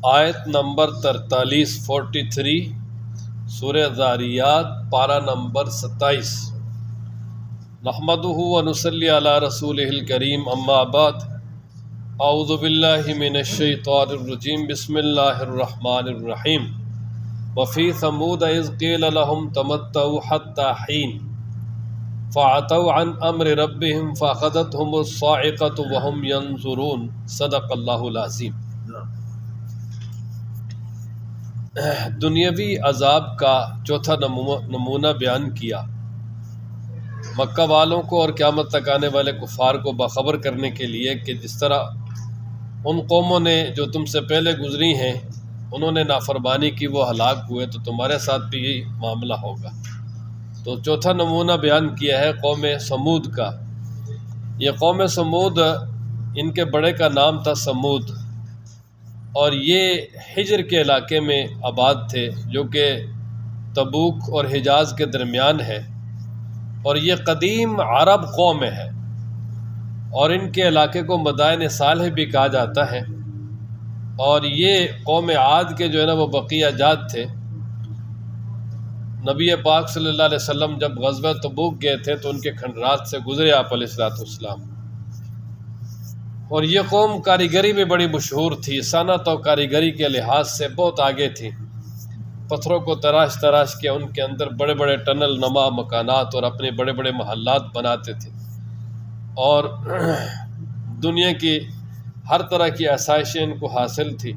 آیت نمبر 43 سورہ ذاریات پارہ نمبر 27۔ نحمدہ و نصلی علی رسولہ الکریم، اما بعد، اعوذ باللہ من الشیطان الرجیم، بسم اللہ الرحمن الرحیم۔ وفی ثمود اذ قیل لهم تمتعوا حتی حین فعتوا عن امر ربهم فاخذتهم الصاعقۃ وهم ينظرون۔ صدق اللہ العظیم۔ دنیاوی عذاب کا چوتھا نمونہ بیان کیا، مکہ والوں کو اور قیامت تک آنے والے کفار کو باخبر کرنے کے لیے کہ جس طرح ان قوموں نے جو تم سے پہلے گزری ہیں انہوں نے نافرمانی کی، وہ ہلاک ہوئے، تو تمہارے ساتھ بھی یہی معاملہ ہوگا۔ تو چوتھا نمونہ بیان کیا ہے قوم سمود کا۔ یہ قوم سمود، ان کے بڑے کا نام تھا سمود، اور یہ حجر کے علاقے میں آباد تھے جو کہ تبوک اور حجاز کے درمیان ہے، اور یہ قدیم عرب قوم ہے، اور ان کے علاقے کو مدائن صالح بھی کہا جاتا ہے۔ اور یہ قوم عاد کے جو ہے نا وہ بقیہ جات تھے۔ نبی پاک صلی اللہ علیہ وسلم جب غزوہ تبوک گئے تھے تو ان کے کھنڈرات سے گزرے آپ علیہ الصلوۃ والسلام، اور یہ قوم کاریگری میں بڑی مشہور تھی، صنعت اور کاریگری کے لحاظ سے بہت آگے تھی۔ پتھروں کو تراش کے ان کے اندر بڑے بڑے ٹنل نما مکانات اور اپنے بڑے بڑے محلات بناتے تھے، اور دنیا کی ہر طرح کی آسائشیں ان کو حاصل تھی۔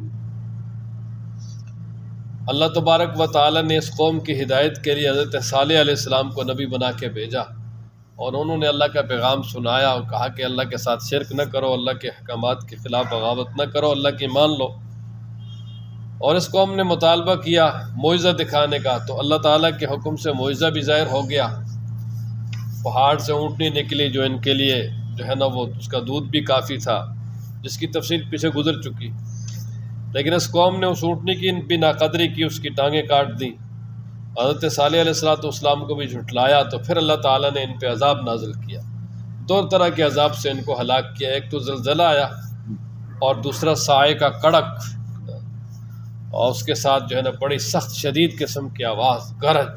اللہ تبارک و تعالی نے اس قوم کی ہدایت کے لیے حضرت صالح علیہ السلام کو نبی بنا کے بھیجا، اور انہوں نے اللہ کا پیغام سنایا اور کہا کہ اللہ کے ساتھ شرک نہ کرو، اللہ کے احکامات کے خلاف بغاوت نہ کرو، اللہ کی مان لو۔ اور اس قوم نے مطالبہ کیا معجزہ دکھانے کا، تو اللہ تعالیٰ کے حکم سے معجزہ بھی ظاہر ہو گیا۔ پہاڑ سے اونٹنی نکلی جو ان کے لیے جو ہے نا وہ اس کا دودھ بھی کافی تھا، جس کی تفصیل پیچھے گزر چکی۔ لیکن اس قوم نے اس اونٹنی کی بھی ناقدری کی، اس کی ٹانگیں کاٹ دیں، حضرت صالح علیہ السلام کو بھی جھٹلایا، تو پھر اللہ تعالیٰ نے ان پہ عذاب نازل کیا۔ دو طرح کے عذاب سے ان کو ہلاک کیا، ایک تو زلزلہ آیا، اور دوسرا سائے کا کڑک، اور اس کے ساتھ جو ہے نا بڑی سخت شدید قسم کی آواز، گرج،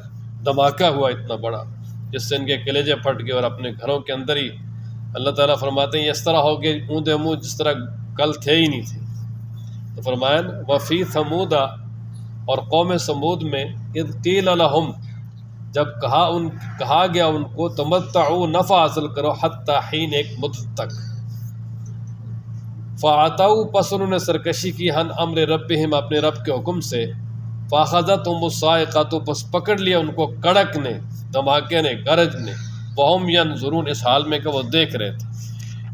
دھماکہ ہوا اتنا بڑا جس سے ان کے کلیجے پھٹ گئے، اور اپنے گھروں کے اندر ہی اللہ تعالیٰ فرماتے ہیں اس طرح ہو گئے اوندے منہ جس طرح کل تھے ہی نہیں تھے۔ تو فرمایا وفی ثمود، اور قوم سمود میں، اذ قیل لہم، جب کہا گیا ان کو، تمتعوا، نفع حاصل کرو، حتی حین، ایک مدت تک، فعتوا، پس انہوں نے سرکشی کی، عن امر ربہم، اپنے رب کے حکم سے، فاخذتہم الصاعقۃ، پس پکڑ لیا ان کو کڑک نے، دھماکے نے، گرج نے، وہم ینظرون، اس حال میں کہ وہ دیکھ رہے تھے۔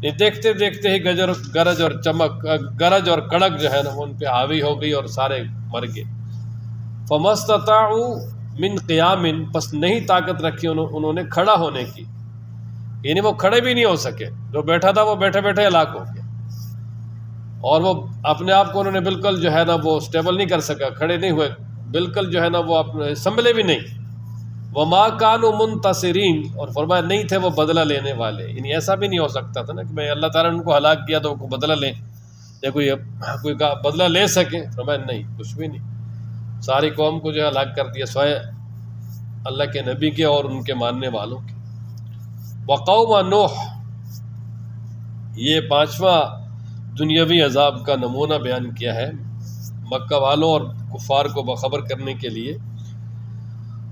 یہ دیکھتے دیکھتے ہی گرج اور کڑک جو ہے نا وہ ان پہ حاوی ہو گئی اور سارے مر گئے۔ فما استطاعوا من قیام، پس نہیں طاقت رکھی انہوں نے کھڑا ہونے کی، یعنی وہ کھڑے بھی نہیں ہو سکے، جو بیٹھا تھا وہ بیٹھے بیٹھے ہلاک ہو گیا، اور وہ اپنے آپ کو انہوں نے بالکل جو ہے نا وہ سٹیبل نہیں کر سکا، کھڑے نہیں ہوئے، بالکل جو ہے نا وہ اپنے سنبھلے بھی نہیں۔ وما كانوا منتصرین، اور فرمایا نہیں تھے وہ بدلہ لینے والے، یعنی ایسا بھی نہیں ہو سکتا تھا نا کہ میں اللہ تعالیٰ نے ان کو ہلاک کیا تو وہ بدلہ لیں یا کوئی بدلہ لے سکے۔ فرمایا نہیں، کچھ بھی نہیں، ساری قوم کو جو ہے ہلاک کر دیا، سوائے اللہ کے نبی کے اور ان کے ماننے والوں کے۔ وقوم نوح، یہ پانچواں دنیاوی عذاب کا نمونہ بیان کیا ہے مکہ والوں اور کفار کو باخبر کرنے کے لیے،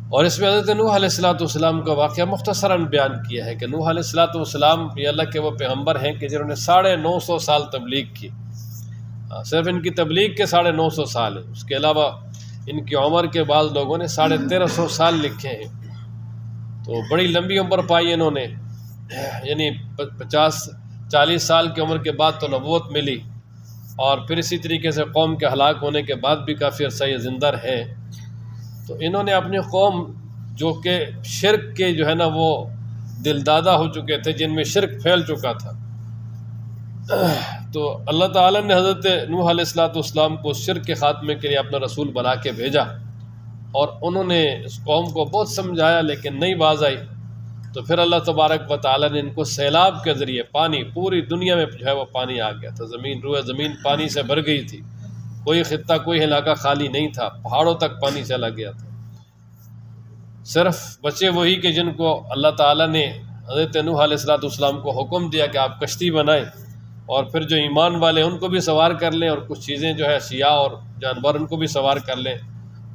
اور اس میں حضرت نوح علیہ السلام کا واقعہ مختصراً بیان کیا ہے کہ نوح علیہ السلام یہ اللہ کے وہ پیغمبر ہیں کہ جنہوں نے 950 سال تبلیغ کی، صرف ان کی تبلیغ کے 950 سال ہیں، اس کے علاوہ ان کی عمر کے بعض لوگوں نے 1350 سال لکھے ہیں، تو بڑی لمبی عمر پائی انہوں نے، یعنی 40 سال کی عمر کے بعد تو نبوت ملی، اور پھر اسی طریقے سے قوم کے ہلاک ہونے کے بعد بھی کافی عرصہ یہ زندہ رہے۔ تو انہوں نے اپنی قوم جو کہ شرک کے جو ہے نا وہ دلدادہ ہو چکے تھے، جن میں شرک پھیل چکا تھا، تو اللہ تعالیٰ نے حضرت نوح علیہ السلام کو شرک کے خاتمے کے لیے اپنا رسول بنا کے بھیجا، اور انہوں نے اس قوم کو بہت سمجھایا لیکن نہیں باز آئی۔ تو پھر اللہ تبارک و تعالیٰ نے ان کو سیلاب کے ذریعے، پانی، پوری دنیا میں جو ہے وہ پانی آ گیا تھا، روئے زمین پانی سے بھر گئی تھی، کوئی خطہ کوئی علاقہ خالی نہیں تھا، پہاڑوں تک پانی چلا گیا تھا۔ صرف بچے وہی کہ جن کو اللہ تعالیٰ نے حضرت نوح علیہ السلام کو حکم دیا کہ آپ کشتی بنائیں، اور پھر جو ایمان والے ان کو بھی سوار کر لیں، اور کچھ چیزیں جو ہے سیاح اور جانور ان کو بھی سوار کر لیں،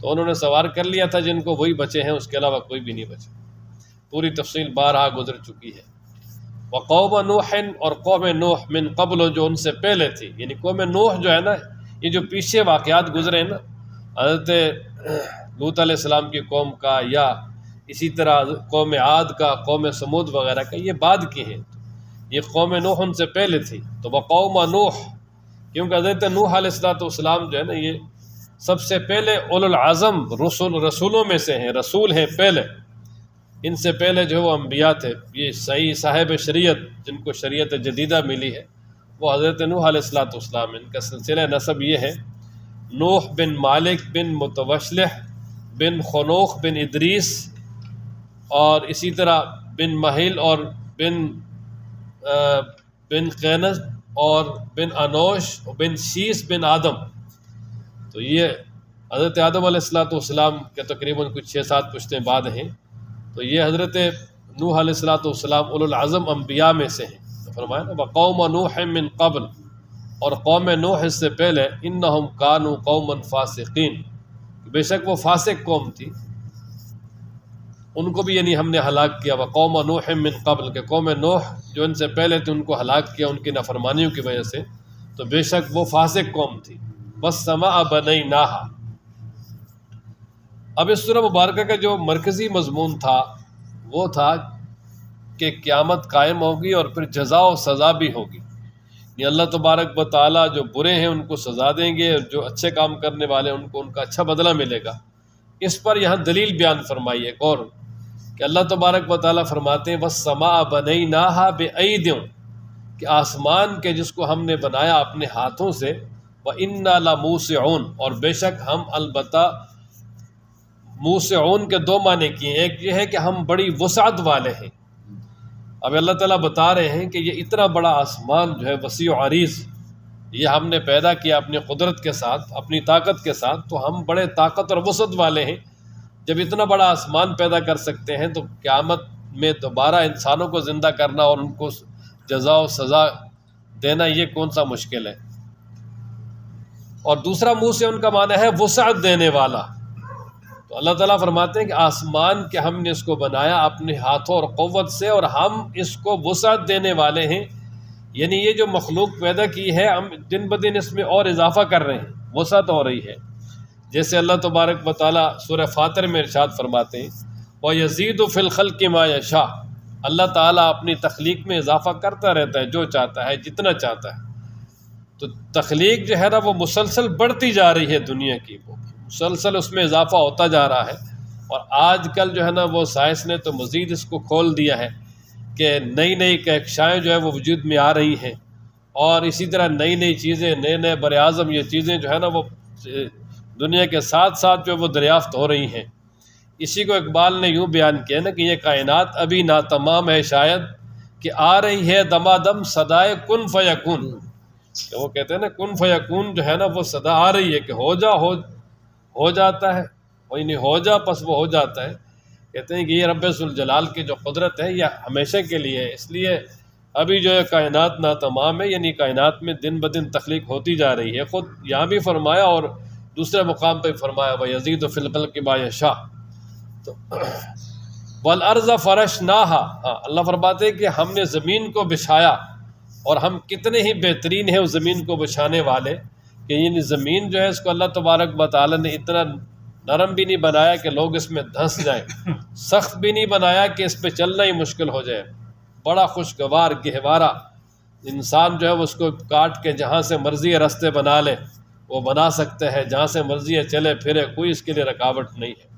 تو انہوں نے سوار کر لیا تھا جن کو، وہی بچے ہیں، اس کے علاوہ کوئی بھی نہیں بچے۔ پوری تفصیل بارہا گزر چکی ہے۔ وقوم نوح، اور قوم نوح من قبل، جو ان سے پہلے تھی، یعنی قوم نوح جو ہے نا، یہ جو پیچھے واقعات گزرے ہیں نا، حضرت لوط علیہ السلام کی قوم کا، یا اسی طرح قوم عاد کا، قوم سمود وغیرہ کا، یہ بعد کی ہیں، یہ قوم نوح ان سے پہلے تھی۔ تو وقوم نوح، کیونکہ حضرت نوح علیہ السلام جو ہے نا، یہ سب سے پہلے اولو العزم رسولوں میں سے ہیں، رسول ہیں پہلے، ان سے پہلے جو وہ انبیاء تھے، یہ صحیح صاحب شریعت جن کو شریعت جدیدہ ملی ہے وہ حضرت نوح علیہ السلام، ان کا سلسلہ نسب یہ ہے: نوح بن مالک بن متوشلح بن خنوخ بن ادریس، اور اسی طرح بن مہیل اور بن قینز اور بن انوش اور بن شیس بن آدم۔ تو یہ حضرت آدم علیہ السلام کے تقریباً کچھ 6-7 پشتیں بعد ہیں، تو یہ حضرت نوح علیہ السلام اولو العزم انبیاء میں سے ہیں۔ تو فرمایا نا وقوم نوح من قبل، اور قوم نوح اس سے پہلے، انہم کانوا قوما فاسقین، بے شک وہ فاسق قوم تھی، ان کو بھی یعنی ہم نے ہلاک کیا۔ وقوم نوح من قبل، کہ قوم نوح جو ان سے پہلے تھے ان کو ہلاک کیا ان کی نافرمانیوں کی وجہ سے، تو بے شک وہ فاسق قوم تھی۔ والسماء بنیناہا، اب اس سورہ مبارکہ کا جو مرکزی مضمون تھا وہ تھا کہ قیامت قائم ہوگی اور پھر جزا و سزا بھی ہوگی، یہ اللہ تبارک و تعالیٰ جو برے ہیں ان کو سزا دیں گے، اور جو اچھے کام کرنے والے ان کو ان کا اچھا بدلہ ملے گا۔ اس پر یہاں دلیل بیان فرمائی ایک اور، کہ اللہ تبارک و تعالیٰ فرماتے ہیں وَالسَّمَاءَ بَنَيْنَاهَا بِأَيْدٍ، کہ آسمان کے جس کو ہم نے بنایا اپنے ہاتھوں سے، وَإِنَّا لَمُوسِعُونَ، اور بے شک ہم البتہ، موسعون کے 2 معنی کیے ہیں، ایک یہ ہے کہ ہم بڑی وسعت والے ہیں۔ اب اللہ تعالیٰ بتا رہے ہیں کہ یہ اتنا بڑا آسمان جو ہے وسیع و عریض، یہ ہم نے پیدا کیا اپنی قدرت کے ساتھ، اپنی طاقت کے ساتھ، تو ہم بڑے طاقت اور وسعت والے ہیں۔ جب اتنا بڑا آسمان پیدا کر سکتے ہیں تو قیامت میں دوبارہ انسانوں کو زندہ کرنا اور ان کو جزا و سزا دینا یہ کون سا مشکل ہے۔ اور دوسرا منہ سے ان کا معنی ہے وسعت دینے والا۔ تو اللہ تعالیٰ فرماتے ہیں کہ آسمان کے ہم نے اس کو بنایا اپنے ہاتھوں اور قوت سے، اور ہم اس کو وسعت دینے والے ہیں، یعنی یہ جو مخلوق پیدا کی ہے ہم دن بدن اس میں اور اضافہ کر رہے ہیں، وسعت ہو رہی ہے۔ جیسے اللہ تبارک و تعالیٰ سورہ فاطر میں ارشاد فرماتے ہیں وَيَزِيدُ فِي الْخَلْقِ مَا يَشَاءُ، اللہ تعالیٰ اپنی تخلیق میں اضافہ کرتا رہتا ہے جو چاہتا ہے، جتنا چاہتا ہے۔ تو تخلیق جو ہے نا وہ مسلسل بڑھتی جا رہی ہے، دنیا کی وہ مسلسل اس میں اضافہ ہوتا جا رہا ہے۔ اور آج کل جو ہے نا وہ سائنس نے تو مزید اس کو کھول دیا ہے کہ نئی نئی کہکشائیں جو ہے وہ وجود میں آ رہی ہیں، اور اسی طرح نئی نئی چیزیں، نئے نئے بر اعظم یہ چیزیں جو ہے نا وہ دنیا کے ساتھ ساتھ جو وہ دریافت ہو رہی ہیں۔ اسی کو اقبال نے یوں بیان کیا نا کہ یہ کائنات ابھی ناتمام ہے شاید، کہ آ رہی ہے دمادم صدائے کن فیکون، کہ وہ کہتے ہیں نا کن فیکون جو ہے نا وہ صدا آ رہی ہے کہ ہو جاتا ہے، کوئی نہیں ہو جا پس وہ ہو جاتا ہے۔ کہتے ہیں کہ یہ رب ذوالجلال کی جو قدرت ہے یہ ہمیشہ کے لیے ہے، اس لیے ابھی جو ہے کائنات ناتمام ہے، یعنی کائنات میں دن بدن تخلیق ہوتی جا رہی ہے۔ خود یہاں بھی فرمایا اور دوسرے مقام پہ فرمایا وَيَزِيدُ فِي الْخَلْقِ مَا يَشَاءُ۔ تو وَالْأَرْضَ فَرَشْنَاهَا، اللہ فرماتے ہیں کہ ہم نے زمین کو بچھایا، اور ہم کتنے ہی بہترین ہیں اس زمین کو بچھانے والے، کہ یہ زمین جو ہے اس کو اللہ تبارک و تعالیٰ نے اتنا نرم بھی نہیں بنایا کہ لوگ اس میں دھنس جائیں، سخت بھی نہیں بنایا کہ اس پہ چلنا ہی مشکل ہو جائے، بڑا خوشگوار گہوارہ، انسان جو ہے اس کو کاٹ کے جہاں سے مرضی رستے بنا لے وہ بنا سکتے ہیں، جہاں سے مرضی ہے چلے پھرے، کوئی اس کے لیے رکاوٹ نہیں ہے۔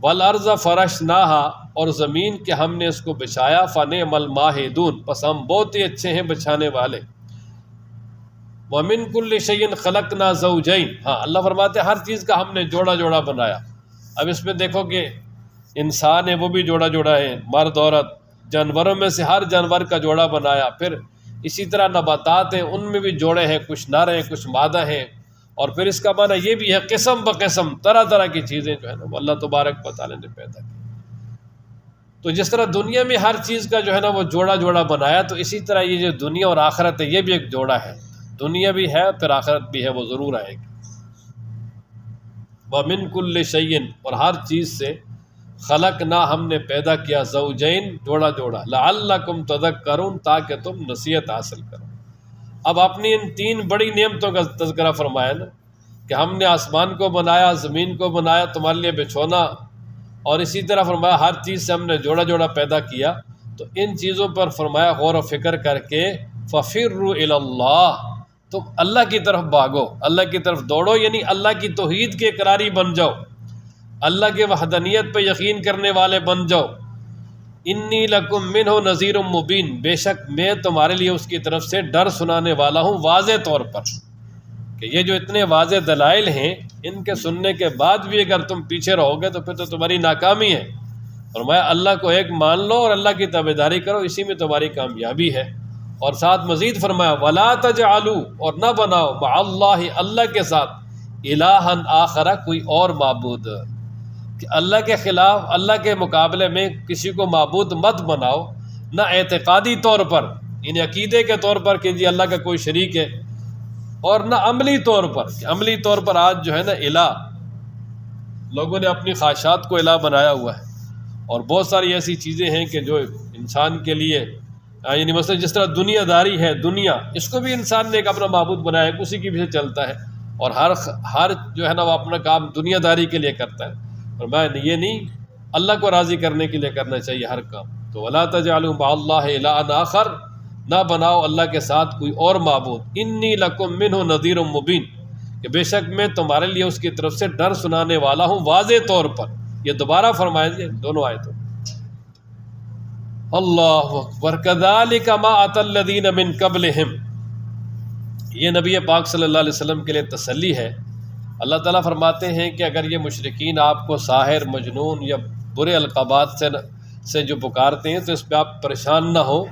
وَالْأَرْضَ فَرَشْنَاهَا، اور زمین کے ہم نے اس کو بچھایا، فَنِعْمَ الْمَاهِدُونَ، پس ہم بہت ہی اچھے ہیں بچھانے والے۔ وَمِن كُلِّ شَيْءٍ خَلَقْنَا زَوْجَيْنِ، ہاں اللہ فرماتے ہیں ہر چیز کا ہم نے جوڑا جوڑا بنایا۔ اب اس میں دیکھو کہ انسان ہے وہ بھی جوڑا جوڑا ہے، مرد عورت، جانوروں میں سے ہر جانور کا جوڑا بنایا، پھر اسی طرح نباتات ہیں ان میں بھی جوڑے ہیں، کچھ نر ہیں کچھ مادہ ہیں، اور پھر اس کا معنی یہ بھی ہے قسم بقسم طرح طرح کی چیزیں جو ہے نا وہ اللہ تبارک و تعالیٰ نے پیدا کی۔ تو جس طرح دنیا میں ہر چیز کا جو ہے نا وہ جوڑا جوڑا بنایا، تو اسی طرح یہ جو دنیا اور آخرت ہے یہ بھی ایک جوڑا ہے، دنیا بھی ہے پھر آخرت بھی ہے، وہ ضرور آئے گی۔ وَمِن كُلِّ شَيْءٍ، اور ہر چیز سے خلقنا ہم نے پیدا کیا زوجین جوڑا جوڑا، لعلکم تذکرون تاکہ تم نصیحت حاصل کرو۔ اب اپنی ان تین بڑی نعمتوں کا تذکرہ فرمایا نا کہ ہم نے آسمان کو بنایا، زمین کو بنایا تمہارے لیے بچھونا، اور اسی طرح فرمایا ہر چیز سے ہم نے جوڑا جوڑا پیدا کیا۔ تو ان چیزوں پر فرمایا غور و فکر کر کے فَفِرُّوا إِلَى اللَّهِ، تم اللہ کی طرف بھاگو، اللہ کی طرف دوڑو، یعنی اللہ کی توحید کے اقراری بن جاؤ، اللہ کے وحدانیت پہ یقین کرنے والے بن جاؤ۔ انی لکم منہ نذیر مبین، بے شک میں تمہارے لیے اس کی طرف سے ڈر سنانے والا ہوں واضح طور پر، کہ یہ جو اتنے واضح دلائل ہیں ان کے سننے کے بعد بھی اگر تم پیچھے رہو گے تو پھر تو تمہاری ناکامی ہے۔ فرمایا اللہ کو ایک مان لو اور اللہ کی تابعداری کرو، اسی میں تمہاری کامیابی ہے۔ اور ساتھ مزید فرمایا وَلَا تَجْعَلُوا، اور نہ بناؤ مع اللہ، اللہ کے ساتھ الہًا آخر، کوئی اور معبود، کہ اللہ کے خلاف، اللہ کے مقابلے میں کسی کو معبود مت بناؤ، نہ اعتقادی طور پر یعنی عقیدے کے طور پر کہ جی اللہ کا کوئی شریک ہے، اور نہ عملی طور پر کہ عملی طور پر آج جو ہے نا الہ، لوگوں نے اپنی خواہشات کو الہ بنایا ہوا ہے، اور بہت ساری ایسی چیزیں ہیں کہ جو انسان کے لیے یعنی مثلا جس طرح دنیا داری ہے، دنیا اس کو بھی انسان نے ایک اپنا معبود بنایا ہے، اسی کے پیچھے چلتا ہے، اور ہر جو ہے نا وہ اپنا کام دنیا داری کے لیے کرتا ہے، اور میں یہ نہیں اللہ کو راضی کرنے کے لیے کرنا چاہیے ہر کام۔ تو وَلَا تَجْعَلُوا مَعَ اللَّهِ إِلَٰهًا آخر، نہ بناؤ اللہ کے ساتھ کوئی اور معبود۔ انی لکم منہ نذیر مبین، کہ بے شک میں تمہارے لیے اس کی طرف سے ڈر سنانے والا ہوں واضح طور پر۔ یہ دوبارہ فرمایا جائے دونوں آیتوں۔ اللہ اکبر۔ کذالک ما اتی الذین من قبلہم، یہ نبی پاک صلی اللہ علیہ وسلم کے لیے تسلی ہے۔ اللہ تعالیٰ فرماتے ہیں کہ اگر یہ مشرکین آپ کو ساحر، مجنون یا برے القابات سے جو پکارتے ہیں تو اس پہ آپ پریشان نہ ہو۔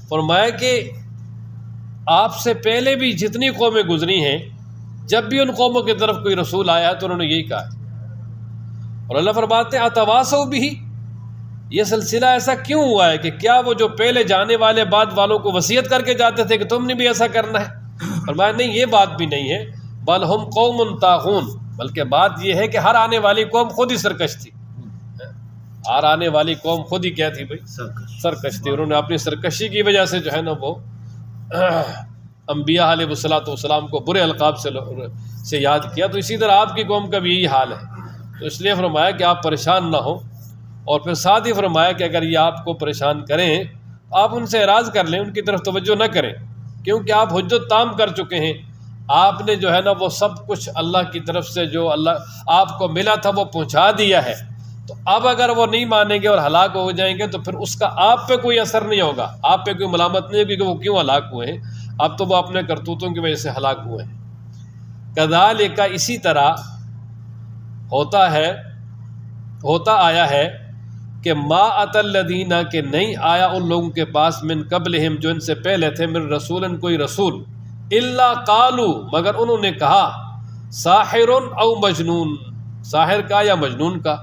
فرمایا کہ آپ سے پہلے بھی جتنی قومیں گزری ہیں، جب بھی ان قوموں کی طرف کوئی رسول آیا ہے تو انہوں نے یہی کہا ہے۔ اور اللہ فرماتے ہیں اتواصوا بہ، یہ سلسلہ ایسا کیوں ہوا ہے کہ کیا وہ جو پہلے جانے والے بعد والوں کو وصیت کر کے جاتے تھے کہ تم نے بھی ایسا کرنا ہے؟ فرمایا نہیں، یہ بات بھی نہیں ہے، بل ہم قوم طاغون، بلکہ بات یہ ہے کہ ہر آنے والی قوم خود ہی سرکش تھی۔ ہر آنے والی قوم خود ہی کیا تھی بھائی؟ سرکش تھی۔ انہوں نے اپنی سرکشی کی وجہ سے جو ہے نا وہ انبیاء علیہ والسلام کو برے القاب سے یاد کیا۔ تو اسی طرح آپ کی قوم کا بھی یہی حال ہے، تو اس لیے فرمایا کہ آپ پریشان نہ ہوں۔ اور پھر ساتھ ہی فرمایا کہ اگر یہ آپ کو پریشان کریں آپ ان سے اعراض کر لیں، ان کی طرف توجہ نہ کریں، کیونکہ آپ حجت تام کر چکے ہیں۔ آپ نے جو ہے نا وہ سب کچھ اللہ کی طرف سے جو اللہ آپ کو ملا تھا وہ پہنچا دیا ہے۔ تو اب اگر وہ نہیں مانیں گے اور ہلاک ہو جائیں گے تو پھر اس کا آپ پہ کوئی اثر نہیں ہوگا، آپ پہ کوئی ملامت نہیں ہوگی کہ وہ کیوں ہلاک ہوئے ہیں، اب تو وہ اپنے کرتوتوں کی وجہ سے ہلاک ہوئے ہیں۔ کذالک، اسی طرح ہوتا آیا ہے کہ ما اتی الذین، کہ نہیں آیا ان لوگوں کے پاس من قبلہم جو ان سے پہلے تھے، من رسول، کوئی رسول، الا قالوا، مگر انہوں نے کہا ساحر او مجنون، ساحر کا یا مجنون کا،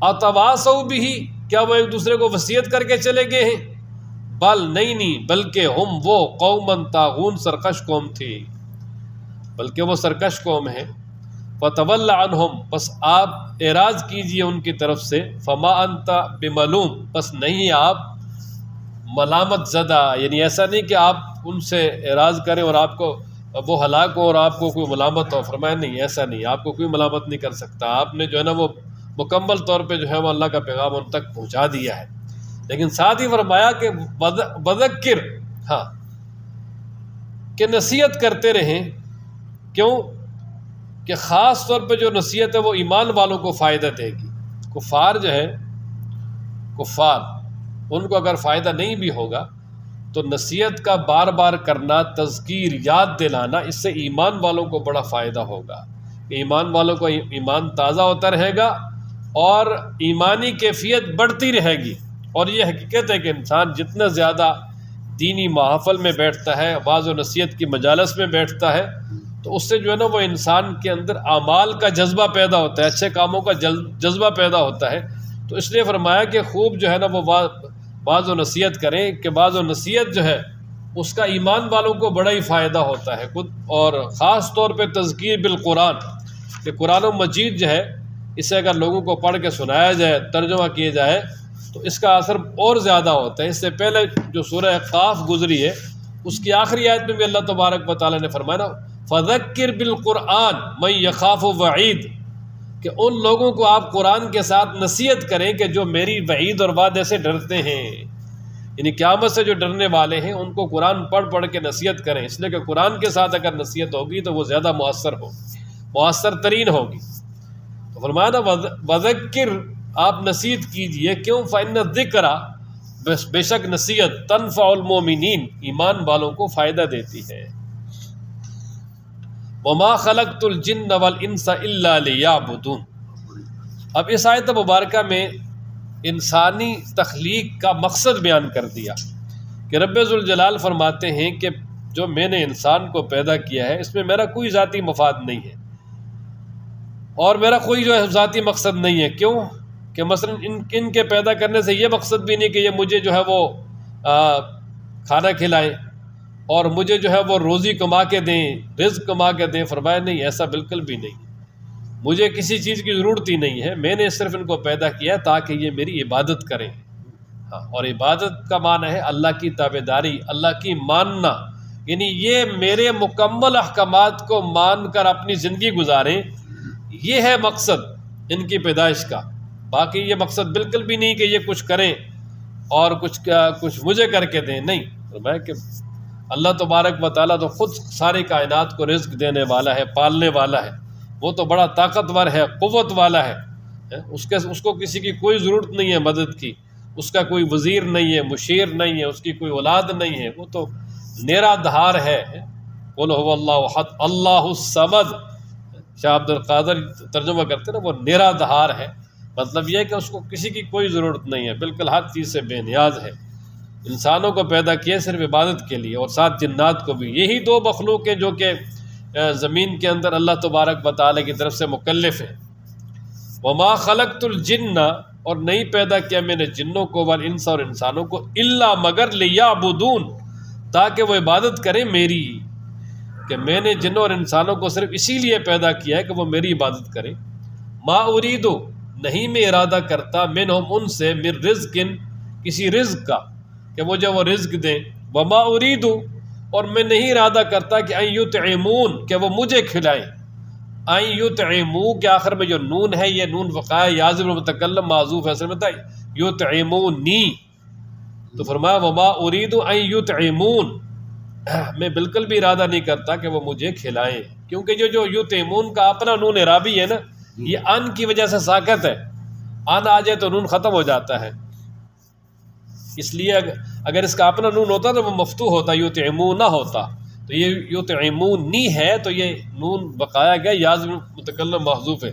اتواصوا بہ، کیا وہ ایک دوسرے کو وصیت کر کے چلے گئے ہیں؟ بل نہیں، بلکہ ہم وہ قوم طاغون، سرکش قوم تھی، بلکہ وہ سرکش قوم ہے۔ فتول عنہم، بس آپ اعراض کیجئے ان کی طرف سے، فما انت بملوم، بس نہیں آپ ملامت زدہ، یعنی ایسا نہیں کہ آپ ان سے اعراض کریں اور آپ کو وہ ہلاک ہو اور آپ کو کوئی ملامت ہو۔ فرمایا نہیں، ایسا نہیں، آپ کو کوئی ملامت نہیں کر سکتا، آپ نے جو ہے نا وہ مکمل طور پہ جو ہے وہ اللہ کا پیغام ان تک پہنچا دیا ہے۔ لیکن ساتھ ہی فرمایا کہ وذکر، ہاں کہ نصیحت کرتے رہیں، کیوں کہ خاص طور پہ جو نصیحت ہے وہ ایمان والوں کو فائدہ دے گی۔ کفار جو ہے، کفار ان کو اگر فائدہ نہیں بھی ہوگا تو نصیحت کا بار بار کرنا، تذکیر، یاد دلانا، اس سے ایمان والوں کو بڑا فائدہ ہوگا۔ ایمان والوں کو ایمان تازہ ہوتا رہے گا اور ایمانی کیفیت بڑھتی رہے گی۔ اور یہ حقیقت ہے کہ انسان جتنا زیادہ دینی محافل میں بیٹھتا ہے، واعظ و نصیحت کی مجالس میں بیٹھتا ہے، تو اس سے جو ہے نا وہ انسان کے اندر اعمال کا جذبہ پیدا ہوتا ہے، اچھے کاموں کا جذبہ پیدا ہوتا ہے۔ تو اس لیے فرمایا کہ خوب جو ہے نا وہ بعض و نصیحت کریں، کہ بعض و نصیحت جو ہے اس کا ایمان والوں کو بڑا ہی فائدہ ہوتا ہے خود، اور خاص طور پہ تذکیر بالقرآن، کہ قرآن مجید جو ہے اسے اگر لوگوں کو پڑھ کے سنایا جائے، ترجمہ کیا جائے، تو اس کا اثر اور زیادہ ہوتا ہے۔ اس سے پہلے جو سورہ قاف گزری ہے اس کی آخری آیت میں بھی اللہ تبارک و تعالیٰ نے فرمایا نا فذکر بالقرآن من یخاف وعید، کہ ان لوگوں کو آپ قرآن کے ساتھ نصیحت کریں کہ جو میری وعید اور وعدے سے ڈرتے ہیں، یعنی قیامت سے جو ڈرنے والے ہیں ان کو قرآن پڑھ کے نصیحت کریں، اس لیے کہ قرآن کے ساتھ اگر نصیحت ہوگی تو وہ زیادہ مؤثر ترین ہوگی۔ تو فرمایا نا وذکر، آپ نصیحت کیجئے، کیوں؟ فإن الذکر، بے شک نصیحت، تنفع المؤمنین، ایمان والوں کو فائدہ دیتی ہے۔ وما خلقت الجن والانس الا لیعبدون۔ اب اس آیت مبارکہ میں انسانی تخلیق کا مقصد بیان کر دیا کہ رب ذوالجلال فرماتے ہیں کہ جو میں نے انسان کو پیدا کیا ہے اس میں میرا کوئی ذاتی مفاد نہیں ہے، اور میرا کوئی جو ہے ذاتی مقصد نہیں ہے۔ کیوں؟ کہ مثلا ان کے پیدا کرنے سے یہ مقصد بھی نہیں کہ یہ مجھے جو ہے وہ کھانا کھلائیں اور مجھے جو ہے وہ روزی کما کے دیں، رزق کما کے دیں۔ فرمایا نہیں، ایسا بالکل بھی نہیں، مجھے کسی چیز کی ضرورت ہی نہیں ہے، میں نے صرف ان کو پیدا کیا تاکہ یہ میری عبادت کریں۔ اور عبادت کا معنی ہے اللہ کی تابعداری، اللہ کی ماننا، یعنی یہ میرے مکمل احکامات کو مان کر اپنی زندگی گزاریں، یہ ہے مقصد ان کی پیدائش کا۔ باقی یہ مقصد بالکل بھی نہیں کہ یہ کچھ کریں اور کچھ مجھے کر کے دیں، نہیں۔ فرمایا کہ اللہ تبارک و تعالیٰ تو خود ساری کائنات کو رزق دینے والا ہے، پالنے والا ہے، وہ تو بڑا طاقتور ہے، قوت والا ہے، اس کو کسی کی کوئی ضرورت نہیں ہے مدد کی، اس کا کوئی وزیر نہیں ہے، مشیر نہیں ہے، اس کی کوئی اولاد نہیں ہے، وہ تو نیرا دھار ہے۔ قل هو اللہ احد اللہ الصمد، شاہ عبد القادر ترجمہ کرتے ہیں نا، وہ نیرا دھار ہے، مطلب یہ ہے کہ اس کو کسی کی کوئی ضرورت نہیں ہے، بالکل ہر چیز سے بے نیاز ہے۔ انسانوں کو پیدا کیا صرف عبادت کے لیے، اور ساتھ جنات کو بھی۔ یہی دو مخلوق ہیں جو کہ زمین کے اندر اللہ تبارک و تعالیٰ کی طرف سے مکلف ہیں۔ وما خلقت الجن، اور نہیں پیدا کیا میں نے جنوں کو، والانس، اور انسانوں کو، الا مگر لیعبدون، تاکہ وہ عبادت کریں میری، کہ میں نے جنوں اور انسانوں کو صرف اسی لیے پیدا کیا ہے کہ وہ میری عبادت کریں۔ ما اريد، نہیں میں ارادہ کرتا، منہم، ان سے، من رزق، کسی رزق کا، کہ مجھے وہ رزق دیں۔ وما اريد، اور میں نہیں ارادہ کرتا کہ ان یطعمون، کہ وہ مجھے کھلائیں۔ ان یطعمو کے آخر میں جو نون ہے، یہ نون وقاع یازم المتکلم معذوف ہے، اصل میں تھا یطعمونی، تو فرمایا وما اريد ان یطعمون، میں بالکل بھی ارادہ نہیں کرتا کہ وہ مجھے کھلائیں، کیونکہ جو یطعمون کا اپنا نون اعرابی ہے نا، یہ ان کی وجہ سے ساکت ہے، ان آ جائے تو نون ختم ہو جاتا ہے، اس لیے اگر اس کا اپنا نون ہوتا تو وہ مفتوح ہوتا، یطعمون نہ ہوتا، تو یہ یطعمونی ہے، تو یہ نون بقایا گیا، یازم متکلم محذوف ہے،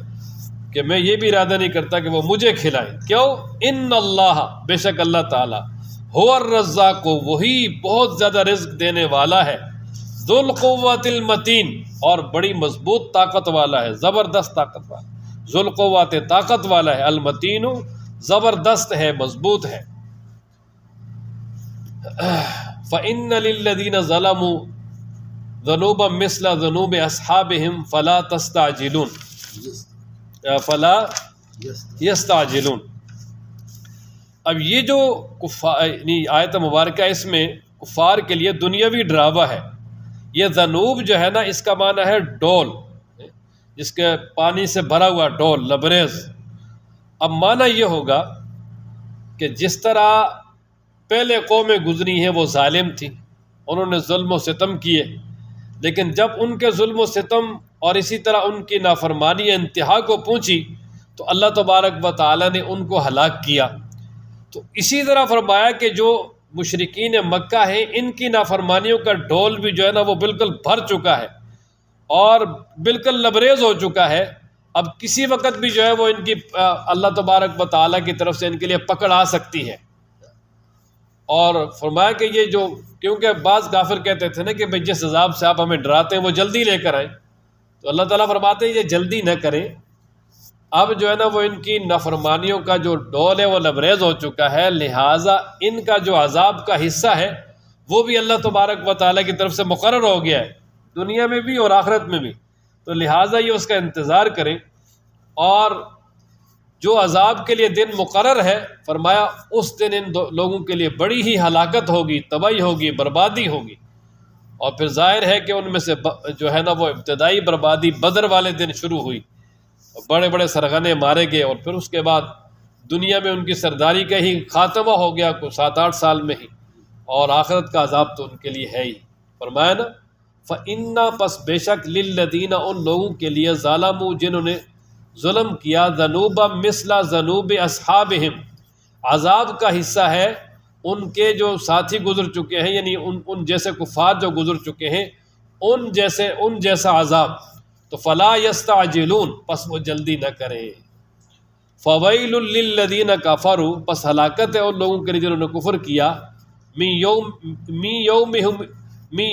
کہ میں یہ بھی ارادہ نہیں کرتا کہ وہ مجھے کھلائیں۔ کیوں؟ ان اللہ، بے شک اللہ تعالیٰ، هو الرزاق، وہی بہت زیادہ رزق دینے والا ہے، ذو القوۃ المتین، اور بڑی مضبوط طاقت والا ہے، زبردست طاقت والا، ذو القوۃ طاقت والا ہے، المتین زبردست ہے، مضبوط ہے۔ فإن للذین ظلموا ذنوبا مثل ذنوب اصحابهم فلا یستعجلون۔ اب یہ جو آیت مبارکہ، اس میں کفار کے لیے دنیاوی ڈراوا ہے۔ یہ ذنوب جو ہے نا، اس کا معنی ہے ڈول، جس کے پانی سے بھرا ہوا ڈول، لبریز۔ اب معنی یہ ہوگا کہ جس طرح پہلے قومیں گزری ہیں وہ ظالم تھیں، انہوں نے ظلم و ستم کیے، لیکن جب ان کے ظلم و ستم اور اسی طرح ان کی نافرمانی انتہا کو پہنچی تو اللہ تبارک و تعالیٰ نے ان کو ہلاک کیا۔ تو اسی طرح فرمایا کہ جو مشرکین مکہ ہیں، ان کی نافرمانیوں کا ڈول بھی جو ہے نا وہ بالکل بھر چکا ہے اور بالکل لبریز ہو چکا ہے۔ اب کسی وقت بھی جو ہے وہ ان کی اللہ تبارک و تعالیٰ کی طرف سے ان کے لیے پکڑ آ سکتی ہے۔ اور فرمایا کہ یہ جو، کیونکہ بعض کافر کہتے تھے نا کہ بھئی جس عذاب سے آپ ہمیں ڈراتے ہیں وہ جلدی لے کر آئیں، تو اللہ تعالیٰ فرماتے ہیں یہ جلدی نہ کریں، اب جو ہے نا وہ ان کی نافرمانیوں کا جو ڈول ہے وہ لبریز ہو چکا ہے، لہٰذا ان کا جو عذاب کا حصہ ہے وہ بھی اللہ تبارک و تعالیٰ کی طرف سے مقرر ہو گیا ہے، دنیا میں بھی اور آخرت میں بھی، تو لہٰذا یہ اس کا انتظار کریں۔ اور جو عذاب کے لیے دن مقرر ہے، فرمایا اس دن ان لوگوں کے لیے بڑی ہی ہلاکت ہوگی، تباہی ہوگی، بربادی ہوگی۔ اور پھر ظاہر ہے کہ ان میں سے جو ہے نا وہ ابتدائی بربادی بدر والے دن شروع ہوئی، بڑے بڑے سرغنے مارے گئے، اور پھر اس کے بعد دنیا میں ان کی سرداری کا ہی خاتمہ ہو گیا کچھ 7-8 سال میں ہی، اور آخرت کا عذاب تو ان کے لیے ہے ہی۔ فرمایا نا فَإِنَّا پس بے شک لِلَّذِينَ ان لوگوں کے لیے ظالموا جنہوں نے ظلم کیا، ذنوبا مثل ذنوب اصحابہم عذاب کا حصہ ہے ان کے جو ساتھی گزر چکے ہیں، یعنی ان جیسے کفار جو گزر چکے ہیں ان جیسا عذاب، تو فلا یستعجلون پس وہ جلدی نہ کریں۔ فویل للذین کفروا پس ہلاکت ہے ان لوگوں کے لیے جنہوں نے کفر کیا، من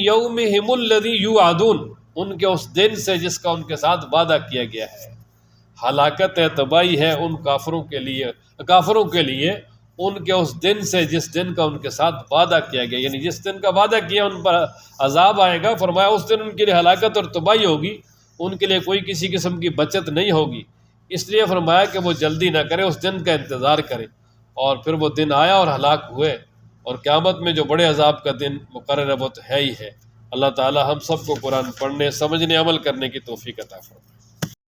یومہم الذی یوعدون ان کے اس دن سے جس کا ان کے ساتھ وعدہ کیا گیا ہے۔ ہلاکت ہے، تباہی ہے ان کافروں کے لیے ان کے اس دن سے جس دن کا ان کے ساتھ وعدہ کیا گیا، یعنی جس دن کا وعدہ کیا ان پر عذاب آئے گا، فرمایا اس دن ان کے لیے ہلاکت اور تباہی ہوگی، ان کے لیے کوئی کسی قسم کی بچت نہیں ہوگی، اس لیے فرمایا کہ وہ جلدی نہ کرے، اس دن کا انتظار کرے۔ اور پھر وہ دن آیا اور ہلاک ہوئے، اور قیامت میں جو بڑے عذاب کا دن مقرر ہے وہ تو ہے ہی ہے۔ اللہ تعالی ہم سب کو قرآن پڑھنے، سمجھنے، عمل کرنے کی توفیق عطا فرمائے۔